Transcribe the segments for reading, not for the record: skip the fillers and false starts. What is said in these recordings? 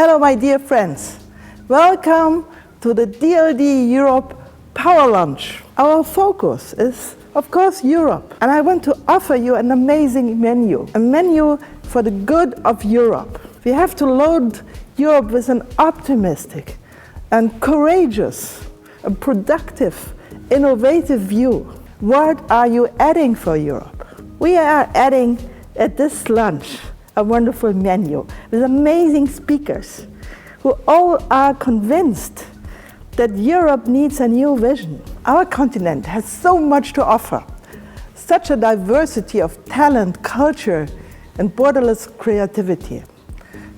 Hello, my dear friends. Welcome to the DLD Europe Power Lunch. Our focus is, of course, Europe. And I want to offer you an amazing menu, a menu for the good of Europe. We have to load Europe with an optimistic and courageous, a productive, innovative view. What are you adding for Europe? We are adding at this lunch a wonderful menu with amazing speakers who all are convinced that Europe needs a new vision. Our continent has so much to offer, such a diversity of talent, culture, and borderless creativity.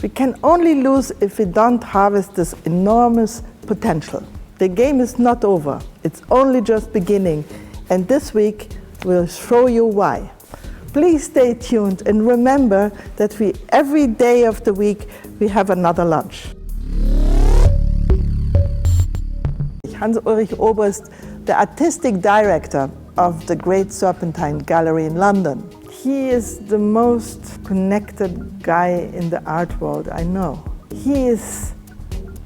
We can only lose if we don't harvest this enormous potential. The game is not over, it's only just beginning, and this week we'll show you why. Please stay tuned and remember that every day of the week we have another lunch. Ulrich Obrist, the artistic director of the great Serpentine Gallery in London. He is the most connected guy in the art world I know. He is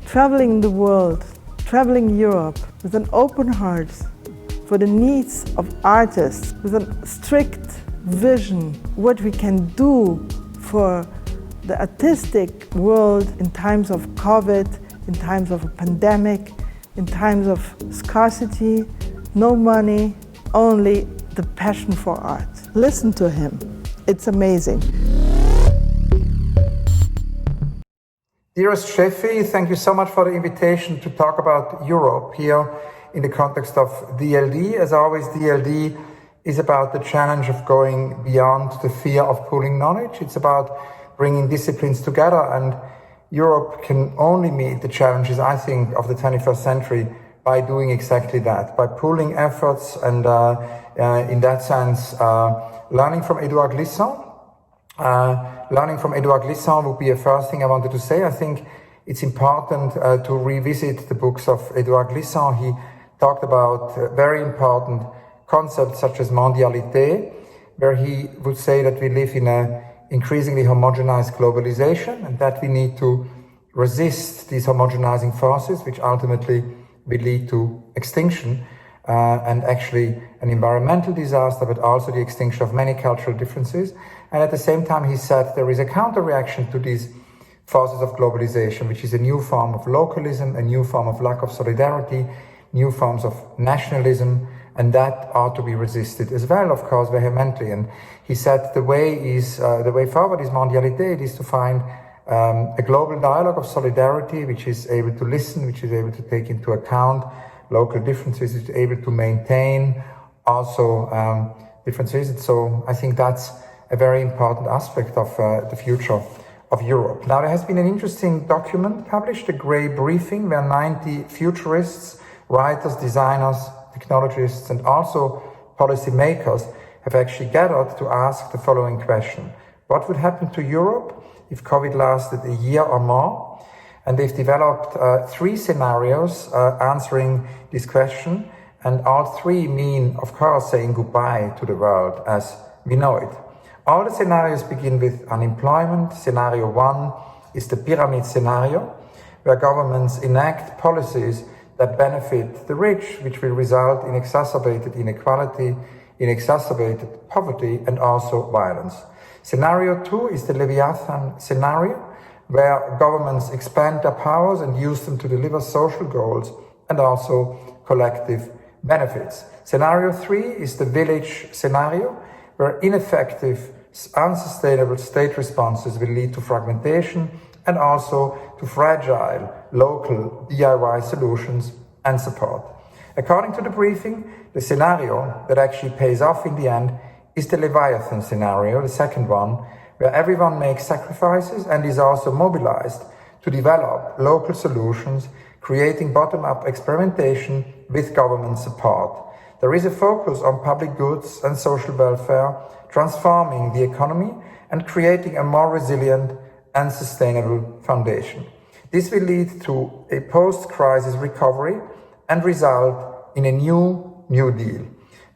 traveling the world, traveling Europe with an open heart for the needs of artists, with a strict vision, what we can do for the artistic world in times of COVID, in times of a pandemic, in times of scarcity, no money, only the passion for art. Listen to him, it's amazing. Dearest Sheffi, thank you so much for the invitation to talk about Europe here in the context of DLD. As always, DLD is about the challenge of going beyond the fear of pooling knowledge. It's about bringing disciplines together, and Europe can only meet the challenges, I think, of the 21st century by doing exactly that, by pooling efforts and in that sense, learning from Edouard Glissant. Learning from Edouard Glissant would be a first thing I wanted to say. I think it's important to revisit the books of Edouard Glissant. He talked about very important concepts such as mondialité, where he would say that we live in an increasingly homogenized globalization and that we need to resist these homogenizing forces, which ultimately will lead to extinction and actually an environmental disaster, but also the extinction of many cultural differences. And at the same time, he said there is a counter-reaction to these forces of globalization, which is a new form of localism, a new form of lack of solidarity, new forms of nationalism, and that ought to be resisted as well, of course, vehemently. And he said the way forward is mondialité. It is to find a global dialogue of solidarity, which is able to listen, which is able to take into account local differences, which is able to maintain also differences. So I think that's a very important aspect of the future of Europe. Now, there has been an interesting document published, a Grey Briefing, where 90 futurists, writers, designers, technologists, and also policymakers have actually gathered to ask the following question. What would happen to Europe if COVID lasted a year or more? And they've developed three scenarios answering this question, and all three mean, of course, saying goodbye to the world as we know it. All the scenarios begin with unemployment. Scenario one is the pyramid scenario, where governments enact policies that benefit the rich, which will result in exacerbated inequality, in exacerbated poverty, and also violence. Scenario two is the Leviathan scenario, where governments expand their powers and use them to deliver social goals and also collective benefits. Scenario three is the village scenario, where ineffective, unsustainable state responses will lead to fragmentation and also to fragile local DIY solutions and support. According to the briefing, the scenario that actually pays off in the end is the Leviathan scenario, the second one, where everyone makes sacrifices and is also mobilized to develop local solutions, creating bottom-up experimentation with government support. There is a focus on public goods and social welfare, transforming the economy and creating a more resilient and sustainable foundation. This will lead to a post-crisis recovery and result in a New Deal.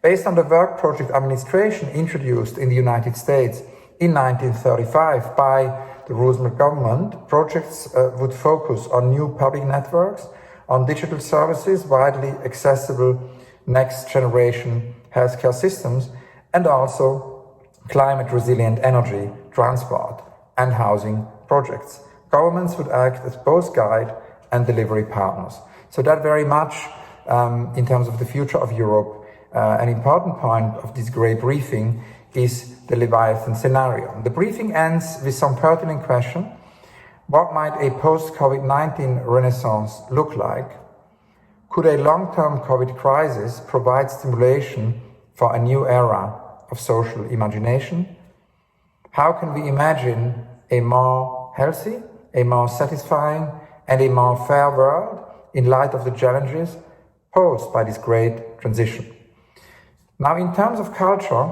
Based on the work project administration introduced in the United States in 1935 by the Roosevelt government, projects would focus on new public networks, on digital services, widely accessible next generation healthcare systems, and also climate resilient energy, transport, and housing projects. Governments would act as both guide and delivery partners. So that very much, in terms of the future of Europe, an important point of this great briefing is the Leviathan scenario. The briefing ends with some pertinent question. What might a post-COVID-19 renaissance look like? Could a long-term COVID crisis provide stimulation for a new era of social imagination? How can we imagine a more healthy, a more satisfying, and a more fair world in light of the challenges posed by this great transition? Now, in terms of culture,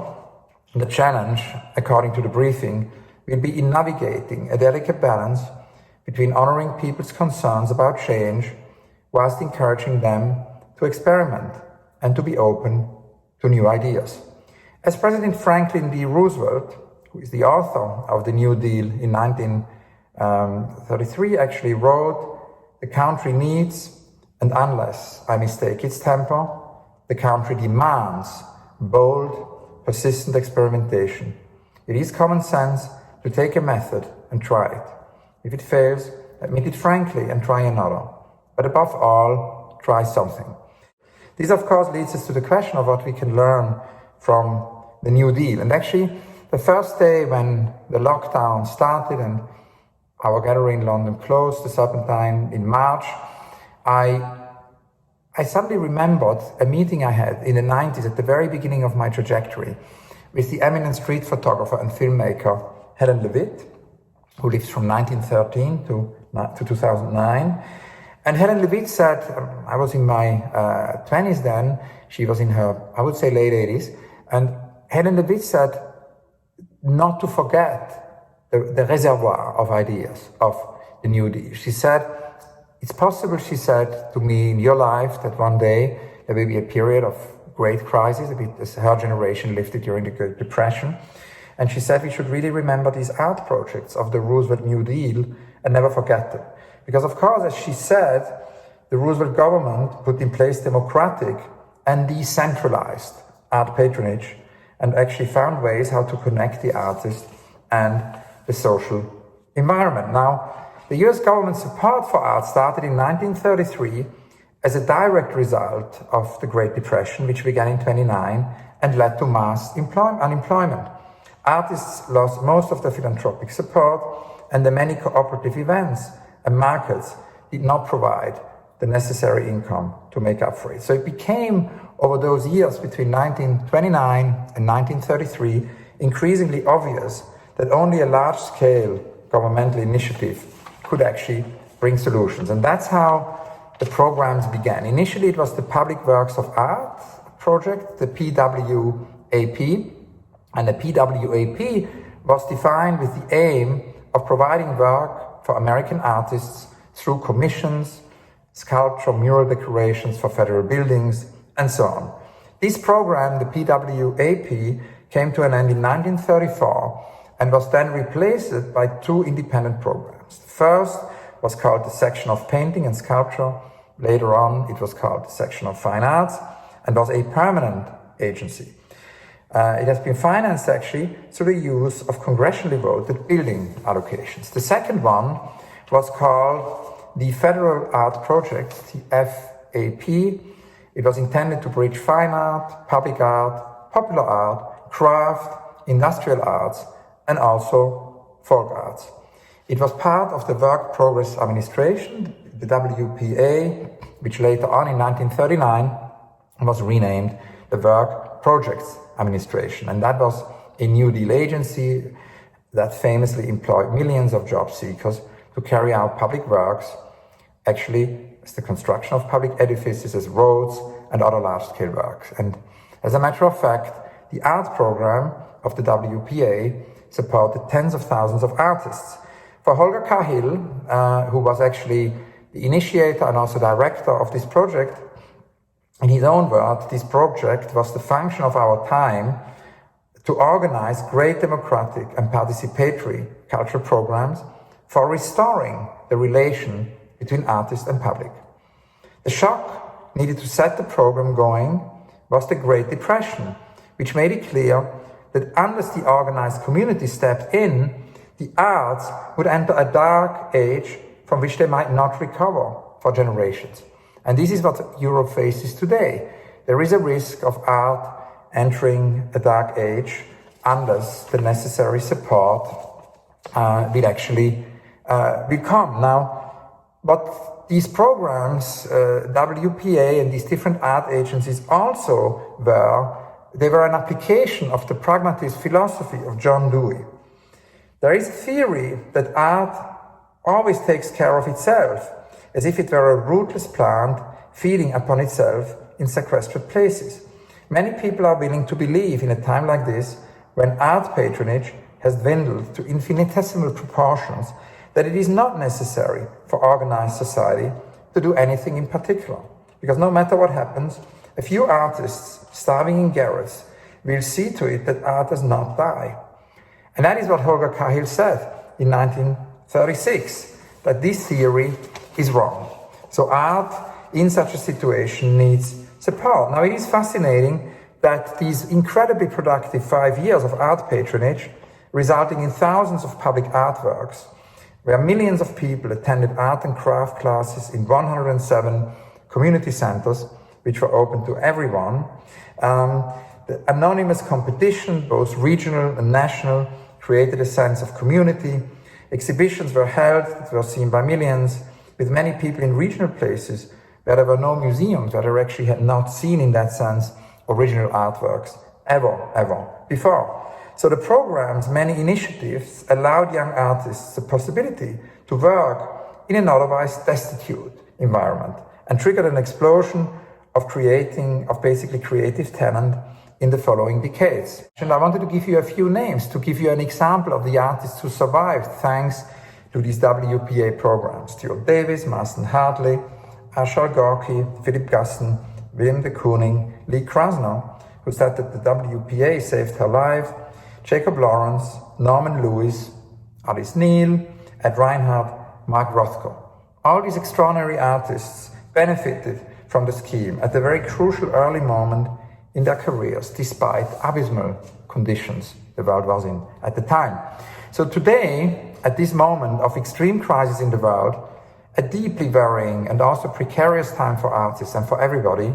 the challenge, according to the briefing, will be in navigating a delicate balance between honoring people's concerns about change whilst encouraging them to experiment and to be open to new ideas. As President Franklin D. Roosevelt, who is the author of the New Deal in 1933, actually wrote, "The country needs, and unless I mistake its temper, the country demands bold, persistent experimentation. It is common sense to take a method and try it. If it fails, admit it frankly and try another. But above all, try something." This, of course, leads us to the question of what we can learn from the New Deal. And actually, the first day when the lockdown started and our gathering in London closed, the Serpentine, in March, I suddenly remembered a meeting I had in the 90s at the very beginning of my trajectory with the eminent street photographer and filmmaker Helen Levitt, who lived from 1913 to 2009. And Helen Levitt said, I was in my 20s then, she was in her, I would say, late 80s, and Helen Levitt said not to forget the reservoir of ideas of the New Deal. She said, "It's possible," she said to me, "in your life that one day there will be a period of great crisis, a bit as her generation lived it during the Great Depression." And she said we should really remember these art projects of the Roosevelt New Deal and never forget them. Because, of course, as she said, the Roosevelt government put in place democratic and decentralized art patronage and actually found ways how to connect the artist and the social environment. Now, the US government's support for art started in 1933 as a direct result of the Great Depression, which began in 1929 and led to mass unemployment. Artists lost most of their philanthropic support, and the many cooperative events and markets did not provide the necessary income to make up for it. So it became, over those years between 1929 and 1933, increasingly obvious that only a large-scale governmental initiative could actually bring solutions. And that's how the programs began. Initially, it was the Public Works of Art project, the PWAP, and the PWAP was defined with the aim of providing work for American artists through commissions, sculpture, mural decorations for federal buildings, and so on. This program, the PWAP, came to an end in 1934 and was then replaced by two independent programs. The first was called the Section of Painting and Sculpture. Later on, it was called the Section of Fine Arts and was a permanent agency. It has been financed actually through the use of congressionally voted building allocations. The second one was called the Federal Art Project, the FAP. It was intended to bridge fine art, public art, popular art, craft, industrial arts, and also folk arts. It was part of the Work Progress Administration, the WPA, which later on in 1939 was renamed the Work Projects Administration. And that was a New Deal agency that famously employed millions of job seekers to carry out public works, actually as the construction of public edifices, as roads and other large-scale works. And as a matter of fact, the art program of the WPA supported tens of thousands of artists. For Holger Cahill, who was actually the initiator and also director of this project, in his own words, this project was the function of our time to organize great democratic and participatory cultural programs for restoring the relation between artist and public. The shock needed to set the program going was the Great Depression, which made it clear that unless the organized community stepped in, the arts would enter a dark age from which they might not recover for generations. And this is what Europe faces today. There is a risk of art entering a dark age unless the necessary support will actually come. Now, what these programs, WPA and these different art agencies also were, they were an application of the pragmatist philosophy of John Dewey. There is a theory that art always takes care of itself, as if it were a rootless plant feeding upon itself in sequestered places. Many people are willing to believe in a time like this, when art patronage has dwindled to infinitesimal proportions, that it is not necessary for organized society to do anything in particular. Because no matter what happens, a few artists starving in garrets will see to it that art does not die. And that is what Holger Cahill said in 1936, that this theory is wrong. So art in such a situation needs support. Now, it is fascinating that these incredibly productive 5 years of art patronage, resulting in thousands of public artworks, where millions of people attended art and craft classes in 107 community centers, which were open to everyone. The anonymous competition, both regional and national, created a sense of community. Exhibitions were held that were seen by millions, with many people in regional places where there were no museums, where they actually had not seen, in that sense, original artworks ever before. So the program's many initiatives allowed young artists the possibility to work in an otherwise destitute environment and triggered an explosion of basically creative talent in the following decades. And I wanted to give you a few names to give you an example of the artists who survived thanks to these WPA programs. Stuart Davis, Marston Hartley, Ashar Gorky, Philip Gaston, William de Kooning, Lee Krasner, who said that the WPA saved her life, Jacob Lawrence, Norman Lewis, Alice Neal, Ed Reinhardt, Mark Rothko. All these extraordinary artists benefited from the scheme at a very crucial early moment in their careers, despite abysmal conditions the world was in at the time. So today, at this moment of extreme crisis in the world, a deeply varying and also precarious time for artists and for everybody,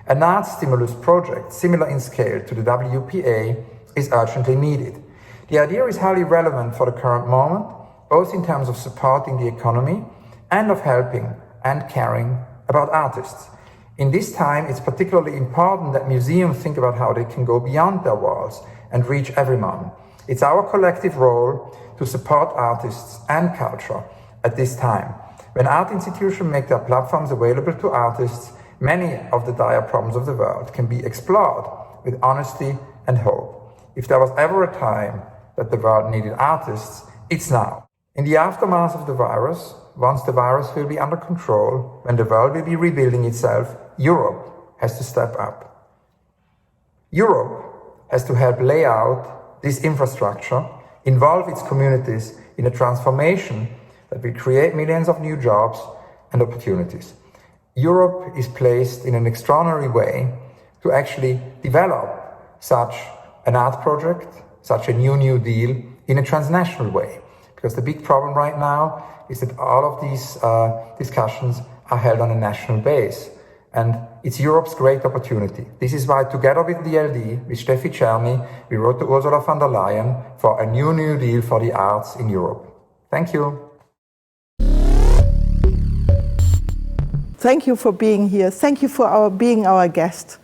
an art stimulus project similar in scale to the WPA is urgently needed. The idea is highly relevant for the current moment, both in terms of supporting the economy and of helping and caring about artists. In this time, it's particularly important that museums think about how they can go beyond their walls and reach everyone. It's our collective role to support artists and culture at this time. When art institutions make their platforms available to artists, many of the dire problems of the world can be explored with honesty and hope. If there was ever a time that the world needed artists, it's now. In the aftermath of the virus, once the virus will be under control, when the world will be rebuilding itself, Europe has to step up. Europe has to help lay out this infrastructure, involve its communities in a transformation that will create millions of new jobs and opportunities. Europe is placed in an extraordinary way to actually develop such an art project, such a New Deal, in a transnational way. Because the big problem right now is that all of these discussions are held on a national base. And it's Europe's great opportunity. This is why, together with DLD, with Steffi Czerny, we wrote to Ursula von der Leyen for a New Deal for the arts in Europe. Thank you. Thank you for being here. Thank you for being our guest.